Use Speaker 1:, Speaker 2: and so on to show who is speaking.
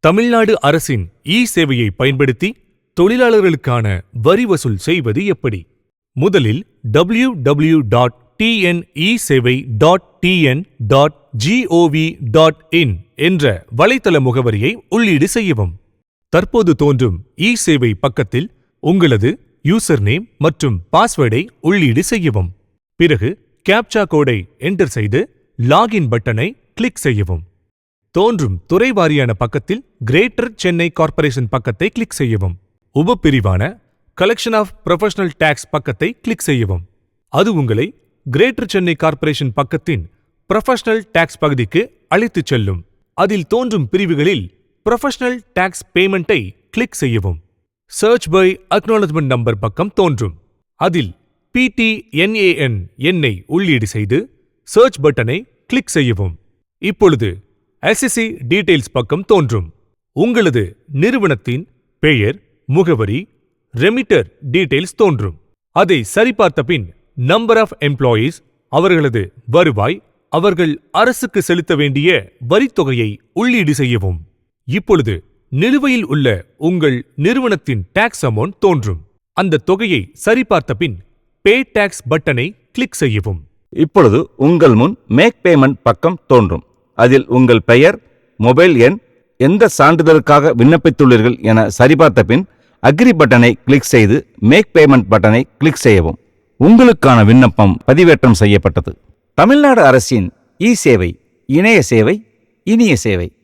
Speaker 1: தமிழ்நாடு அரசின் சேவையை பயன்படுத்தி தொழிலாளர்களுக்கான வரி வசூல் செய்வது எப்படி? முதலில் www.tnEsevai.tn.gov.in என்ற வலைத்தள முகவரியை உள்ளீடு செய்யவும். தற்போது தோன்றும் சேவை பக்கத்தில் உங்களது யூசர் நேம் மற்றும் பாஸ்வேர்டை உள்ளீடு செய்யவும். பிறகு கேப்சா கோடை என்டர் செய்து லாகின் பட்டனை கிளிக் செய்யவும். தோன்றும் துறை வாரியான பக்கத்தில் கிரேட்டர் சென்னை கார்ப்பரேஷன் பக்கத்தை கிளிக் செய்யவும். உபப்பிரிவான கலெக்ஷன் ஆஃப் ப்ரொஃபஷனல் டாக்ஸ் பக்கத்தை கிளிக் செய்யவும். அது உங்களை கிரேட்டர் சென்னை கார்ப்பரேஷன் பக்கத்தின் ப்ரொஃபஷனல் டாக்ஸ் பகுதிக்கு அழைத்துச் செல்லும். அதில் தோன்றும் பிரிவுகளில் ப்ரொஃபஷனல் டாக்ஸ் பேமெண்ட்டை கிளிக் செய்யவும். சர்ச் பை அக்னாலஜ்மெண்ட் நம்பர் பக்கம் தோன்றும். அதில் PTNAN எண்ணை உள்ளீடு செய்து சர்ச் பட்டனை கிளிக் செய்யவும். இப்பொழுது SSC டீடைல்ஸ் பக்கம் தோன்றும். உங்களது நிறுவனத்தின் பெயர், முகவரி, ரெமிட்டர் டீடைல்ஸ் தோன்றும். அதை சரிபார்த்த பின் நம்பர் ஆஃப் எம்ப்ளாயீஸ், அவர்களது வருவாய், அவர்கள் அரசுக்கு செலுத்த வேண்டிய வரித்தொகையை உள்ளீடு செய்யவும். இப்பொழுது நிலுவையில் உள்ள உங்கள் நிறுவனத்தின் டாக்ஸ் அமௌண்ட் தோன்றும். அந்த தொகையை சரிபார்த்த பின் பே டாக்ஸ் பட்டனை கிளிக் செய்யவும்.
Speaker 2: இப்பொழுது உங்கள் முன் மேக் பேமெண்ட் பக்கம் தோன்றும். அதில் உங்கள் பெயர், மொபைல் எண், எந்த சான்றிதழுக்காக விண்ணப்பித்துள்ளீர்கள் என சரிபார்த்த பின் அக்ரி பட்டனை கிளிக் செய்து மேக் பேமெண்ட் பட்டனை கிளிக் செய்யவும். உங்களுக்கான விண்ணப்பம் பதிவேற்றம் செய்யப்பட்டது. தமிழ்நாடு அரசின் சேவை, இணைய சேவை, இனிய சேவை.